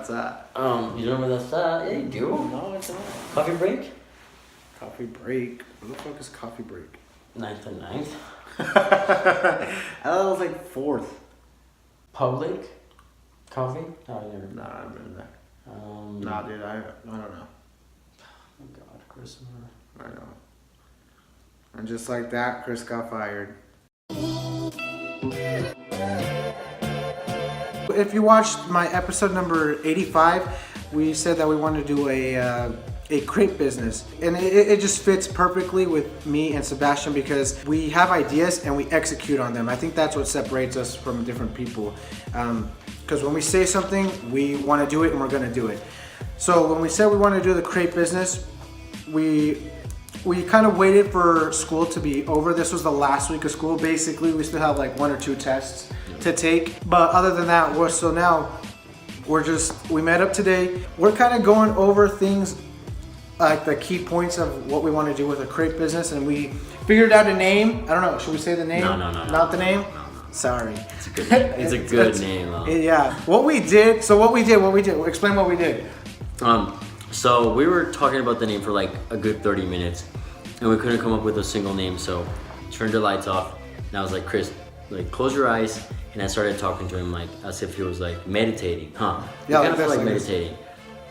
that's at. You don't know where that's at? Yeah, you do. No, it's not. Coffee break? Coffee break. Where the fuck is coffee break? 9th and 9th. I thought it was like 4th. Public? Coffee? No, I never. Nah, I've been there. Um, Nah, dude, I don't know. Oh God, Christmas. I know. And just like that, Chris got fired. If you watched my episode number 85, we said that we wanted to do a crepe business, and it just fits perfectly with me and Sebastian because we have ideas and we execute on them. I think that's what separates us from different people, because when we say something, we want to do it and we're going to do it. So when we said we want to do the crepe business, we kind of waited for school to be over. This was the last week of school. Basically, we still have like 1 or 2 tests to take, but other than that, we met up today. We're kind of going over things like the key points of what we want to do with a crepe business, and we figured out a name. I don't know, should we say the name? No. Not the name? Sorry. It's a good name. It's a good name. Yeah. What we did, explain what we did. So we were talking about the name for like a good 30 minutes, and we couldn't come up with a single name, so turned the lights off, and I was like, Chris, like close your eyes, and I started talking to him like as if he was like meditating, huh? Yeah, kind of feel like meditating.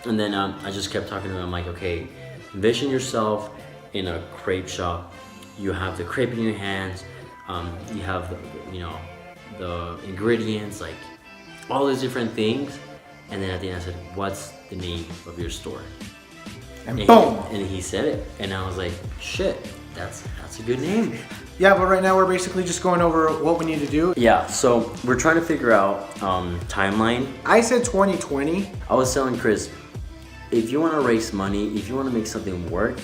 And then I just kept talking to him. I'm like, okay, envision yourself in a crepe shop. You have the crepe in your hands. You have the ingredients, like all these different things. And then at the end I said, what's the name of your store? And boom! And he said it. And I was like, shit, that's a good name. Yeah, but right now we're basically just going over what we need to do. Yeah, so we're trying to figure out timeline. I said 2020. I was telling Chris, if you want to raise money, if you want to make something work,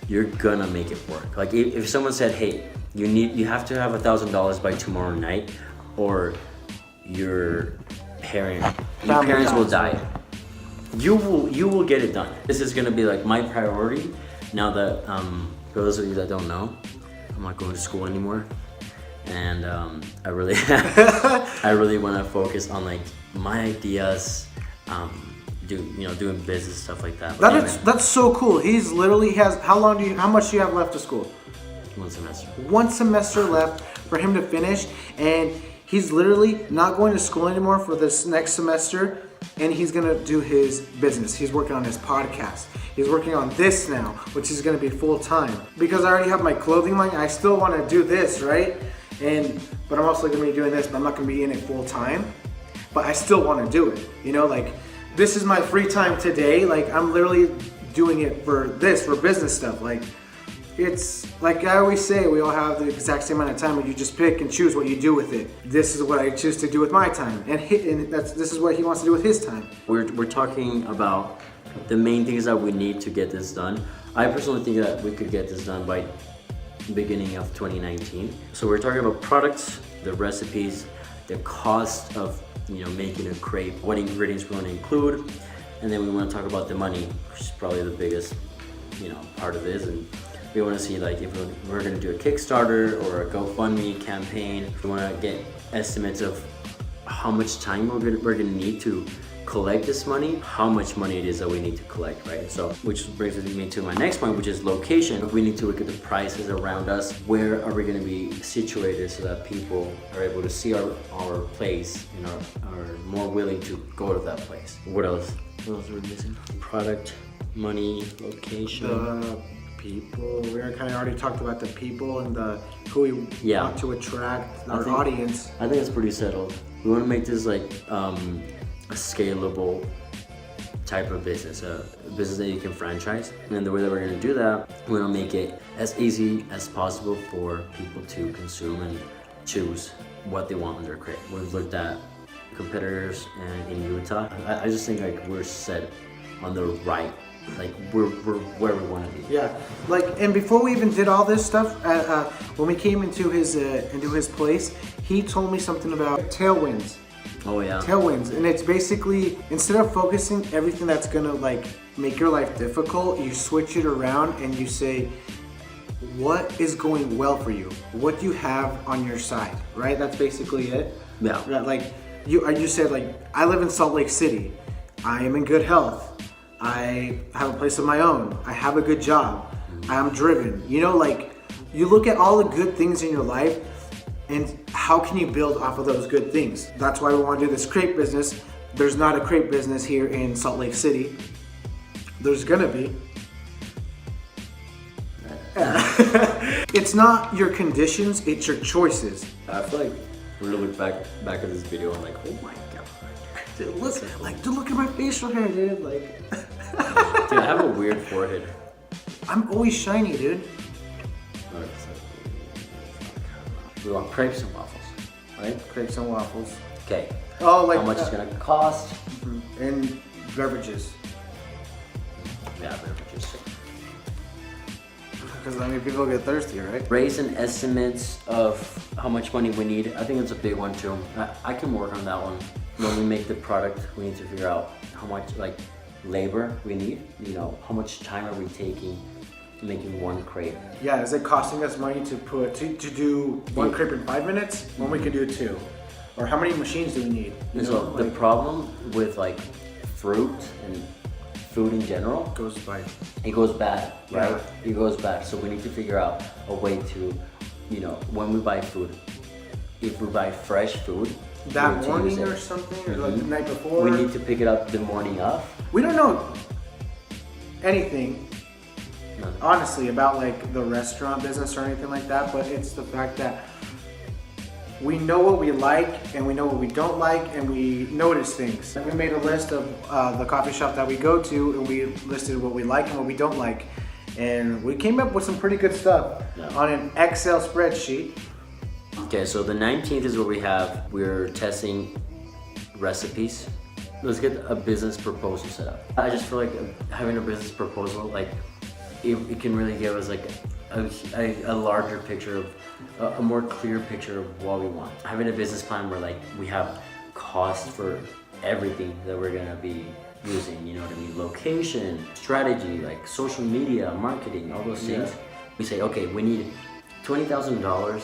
you're gonna make it work. Like if someone said, hey, you have to have $1,000 by tomorrow night, or your parents will die. You will get it done. This is gonna be like my priority. Now that for those of you that don't know, I'm not going to school anymore, and I really want to focus on like my ideas, doing business stuff like that. That's so cool. He's literally has how much do you have left of school? 1 semester. 1 semester left for him to finish, and he's literally not going to school anymore for this next semester, and he's gonna do his business. He's working on his podcast. He's working on this now, which is gonna be full time. Because I already have my clothing line, I still wanna do this, right? But I'm also gonna be doing this, but I'm not gonna be in it full time. But I still wanna do it. Like this is my free time today. Like I'm literally doing it for business stuff. Like it's like I always say, we all have the exact same amount of time, but you just pick and choose what you do with it. This is what I choose to do with my time, and this is what he wants to do with his time. We're talking about the main things that we need to get this done. I personally think that we could get this done by beginning of 2019. So we're talking about products, the recipes, the cost of making a crepe, what ingredients we want to include, and then we want to talk about the money, which is probably the biggest part of this. And we want to see like if we're going to do a Kickstarter or a GoFundMe campaign. We want to get estimates of how much time we're going to need to collect this money, how much money it is that we need to collect, right? So, which brings me to my next point, which is location. We need to look at the prices around us. Where are we going to be situated so that people are able to see our place and are more willing to go to that place? What else? What else are we missing? Product, money, location. People. We kind of already talked about the people and who we want to attract, our audience. I think it's pretty settled. We want to make this like a scalable type of business, a business that you can franchise. And the way that we're going to do that, we want to make it as easy as possible for people to consume and choose what they want in their crepe. We've looked at competitors in Utah. I just think like we're set on the right. Like we're where we want to be. Yeah, and before we even did all this stuff, when we came into his place, he told me something about tailwinds. Oh yeah. Tailwinds, and it's basically instead of focusing everything that's gonna like make your life difficult, you switch it around and you say, what is going well for you? What do you have on your side, right? That's basically it. Yeah. Like you said, like I live in Salt Lake City. I am in good health. I have a place of my own. I have a good job. I am driven. You know, like, you look at all the good things in your life and how can you build off of those good things? That's why we want to do this crepe business. There's not a crepe business here in Salt Lake City. There's gonna be. It's not your conditions, it's your choices. I feel like we're gonna look back at this video and like, oh my god. Dude, look at my facial hair, dude. Like, dude, I have a weird forehead. I'm always shiny, dude. We want crepes and waffles, right? Crepes and waffles. Okay. Oh, like how much it's gonna cost? And beverages. Yeah, beverages. Because I mean, people get thirsty, right? Raising estimates of how much money we need. I think it's a big one too. I can work on that one. When we make the product, we need to figure out how much like labor we need. You know, how much time are we taking making one crepe? Yeah, is it costing us money to do one crepe in 5 minutes when we could do 2? Or how many machines do we need? And so the problem with like fruit and food in general goes by. It goes bad, right? Yeah. It goes bad. So we need to figure out a way to, you know, when we buy food, if we buy fresh food, that morning or something, or like the night before. We need to pick it up the morning of. We don't know anything, No. honestly, about like the restaurant business or anything like that, but it's the fact that we know what we like and we know what we don't like and we notice things. We made a list of the coffee shop that we go to and we listed what we like and what we don't like. And we came up with some pretty good stuff on an Excel spreadsheet. Okay, so the 19th is what we have. We're testing recipes. Let's get a business proposal set up. I just feel like having a business proposal, like it can really give us like a larger picture of, a more clear picture of what we want. Having a business plan where like we have cost for everything that we're gonna be using, you know what I mean? Location, strategy, like social media, marketing, all those things. We say, okay, we need $20,000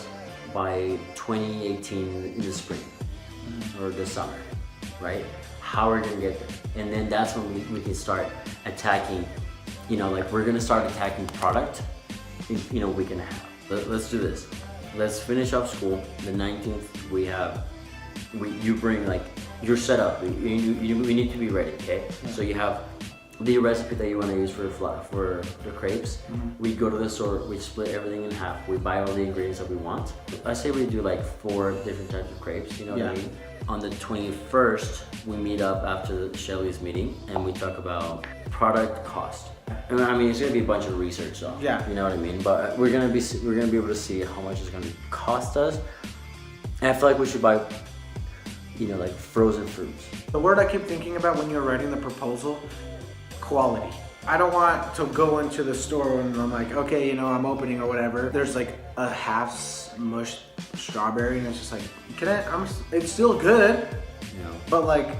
by 2018 in the spring or the summer, right? How are we gonna get there? And then that's when we can start attacking, you know, like we're gonna start attacking product in, you know, week and a half. Let's do this. Let's finish up school. The 19th, you bring like your setup. We need to be ready, okay? So you have the recipe that you want to use for the crepes. We go to the store, we split everything in half. We buy all the ingredients that we want. I say we do like 4 different types of crepes, you know what I mean? On the 21st, we meet up after Shelly's meeting and we talk about product cost. I mean, it's gonna be a bunch of research though. Yeah. You know what I mean? But we're gonna be able to see how much it's gonna cost us. And I feel like we should buy, you know, like frozen fruits. The word I keep thinking about when you're writing the proposal, quality. I don't want to go into the store and I'm like, okay, you know, I'm opening or whatever. There's like a half smushed strawberry and it's just like, it's still good, you know, but like,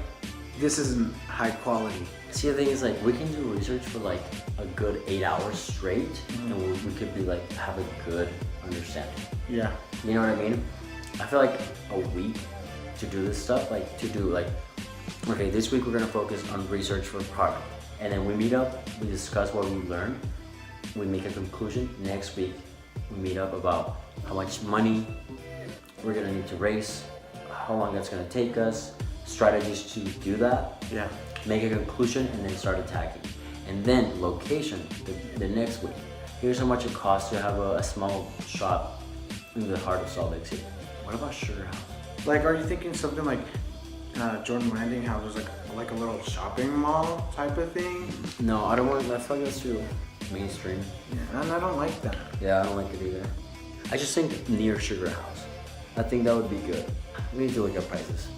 this isn't high quality. See, the thing is, like, we can do research for like a good 8 hours straight, and we could be like have a good understanding. Yeah. You know what I mean? I feel like a week to do this stuff, like to do like, okay, this week we're gonna focus on research for product, and then we meet up, we discuss what we learned, we make a conclusion. Next week we meet up about how much money we're gonna need to raise, how long that's gonna take us, strategies to do that. Yeah. Make a conclusion and then start attacking. And then location, the next week. Here's how much it costs to have a small shop in the heart of Salt Lake City. What about Sugar House? Like, are you thinking something like Jordan Landing, how there's like a little shopping mall type of thing? No, I don't want. I feel like that's too mainstream. Yeah, and I don't like that. Yeah, I don't like it either. I just think near Sugar House. I think that would be good. We need to look at prices.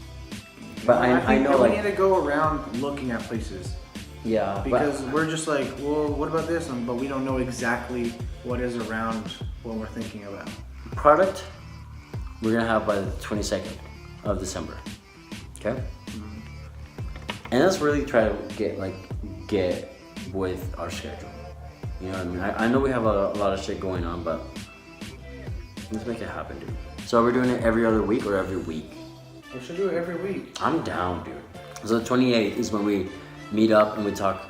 But I know we like need to go around looking at places. Yeah. Because we're just like, well, what about this? But we don't know exactly what is around what we're thinking about. Product, we're gonna have by the 22nd of December. Okay? And let's really try to get with our schedule. You know what I mean? I know we have a lot of shit going on, but let's make it happen, dude. So we're doing it every other week or every week? We should do it every week. I'm down, dude. So the 28th is when we meet up and we talk.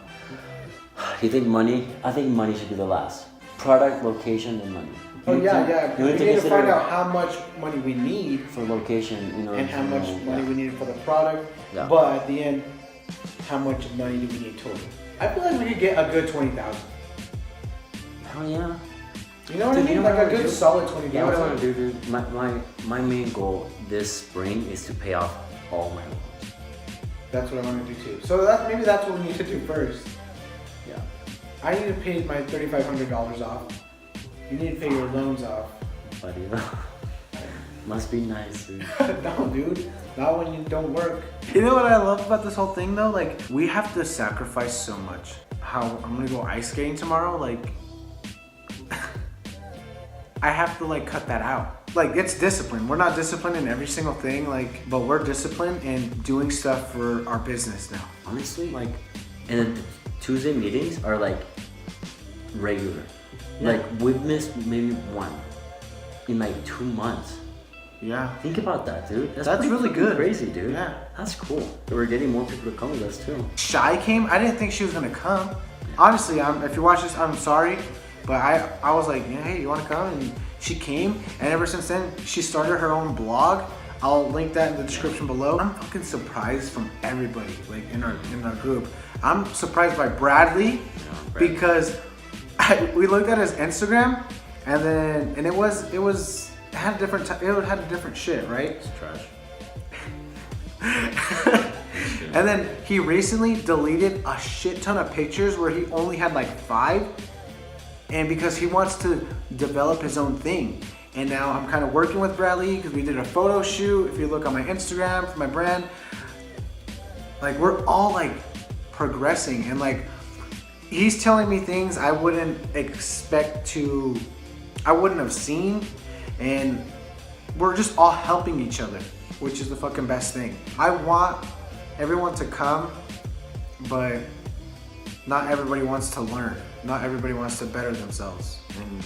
You think money? I think money should be the last. Product, location, and money. Oh yeah. You We need to need to consider find out how much money we need for location, you know, and how much money we need for the product. Yeah. But at the end, how much money do we need total? I feel like we could get a good 20,000. Hell yeah. You know what I Dude, mean? you know Like what a I good do? solid You know what I 20,000. want to do, dude? My main goal this spring is to pay off all my loans. That's what I want to do too. So maybe that's what we need to do first. Yeah. I need to pay my $3,500 off. You need to pay your loans off. But you know, must be nice, dude. No, dude. Not when you don't work. You know what I love about this whole thing though? Like, we have to sacrifice so much. How I'm gonna go ice skating tomorrow, like, I have to like cut that out. Like, it's discipline. We're not disciplined in every single thing, like, but we're disciplined in doing stuff for our business now. Honestly, like, and the Tuesday meetings are like regular. Yeah. Like, we've missed maybe one in like 2 months. Yeah. Think about that, dude. That's pretty really freaking good. Crazy, dude. Yeah. That's cool. We're getting more people to come with us too. Shai came. I didn't think she was gonna come. Honestly, if you watch this, I'm sorry, but I was like, yeah, hey, you wanna come? And she came, and ever since then, she started her own blog. I'll link that in the description below. I'm fucking surprised from everybody, like in our group. I'm surprised by Bradley because we looked at his Instagram, and it had a different shit, right? It's trash. And then he recently deleted a shit ton of pictures where he only had like 5, and because he wants to develop his own thing. And now I'm kind of working with Bradley because we did a photo shoot. If you look on my Instagram for my brand, like, we're all like progressing, and like, he's telling me things I wouldn't have seen, and we're just all helping each other, which is the fucking best thing. I want everyone to come, but not everybody wants to learn. Not everybody wants to better themselves, and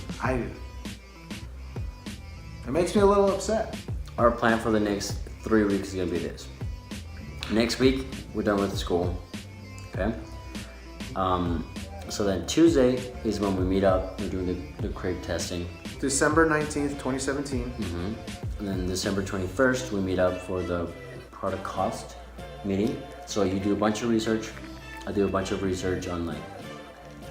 it makes me a little upset. Our plan for the next 3 weeks is gonna be this. Next week, we're done with school, okay? So then Tuesday is when we meet up. We're doing the crate testing. December 19th, 2017. And then December 21st, we meet up for the product cost meeting. So you do a bunch of research. I do a bunch of research on like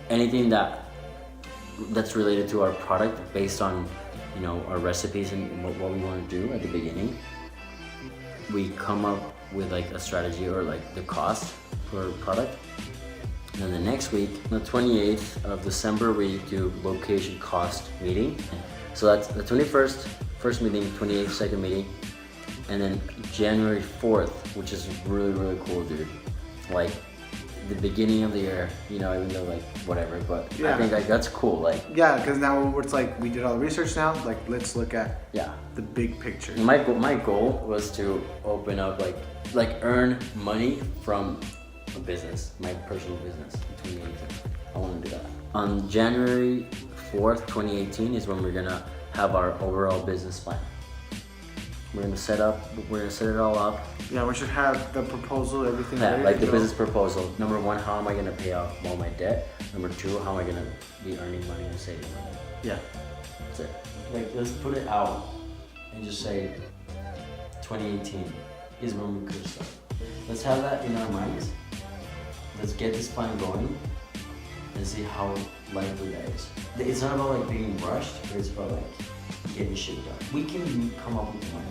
anything that's related to our product based on, you know, our recipes and what we want to do at the beginning. We come up with like a strategy or like the cost for a product. And then the next week, the 28th of December, we do location cost meeting. So that's the 21st, first meeting, 28th, second meeting. And then January 4th, which is really, really cool, dude. Like the beginning of the year, you know, even though like whatever, but Yeah. I think like that's cool. Like, Yeah, because now it's like we did all the research now. Like, let's look at yeah. the big picture. My goal was to open up like earn money from a business, my personal business in 2018. I want to do that. On January 4th, 2018 is when we're gonna have our overall business plan. We're gonna set it all up. Yeah, we should have the proposal, everything. Yeah, ready like to the go. business proposal. Number 1, how am I gonna pay off all my debt? Number 2, how am I gonna be earning money and saving money? Yeah. That's it. Like, let's put it out and just say 2018 is when we could start. Let's have that in our minds. Let's get this plan going and see how likely that is. It's not about like being rushed, but it's about like getting shit done. We can come up with money.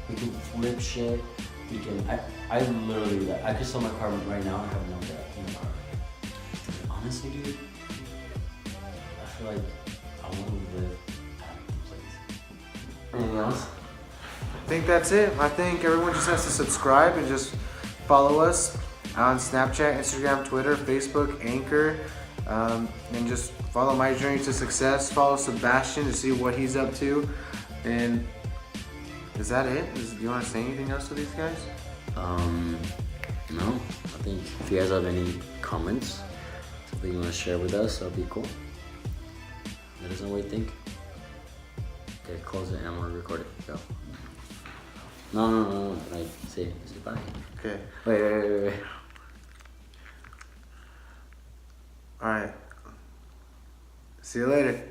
We can flip shit. We can. I literally, I could sell my car right now and have no debt in my car. Honestly, dude, I feel like I want to live at the place. Anything else? I think that's it. I think everyone just has to subscribe and just follow us on Snapchat, Instagram, Twitter, Facebook, Anchor, and just follow my journey to success. Follow Sebastian to see what he's up to. And is that it? Do you want to say anything else to these guys? No. I think if you guys have any comments, something you want to share with us, that'll be cool. Let us know what you think. Okay, close it and I'm gonna record it. Go. No. Like, say bye. Okay. Wait. All right. See you later.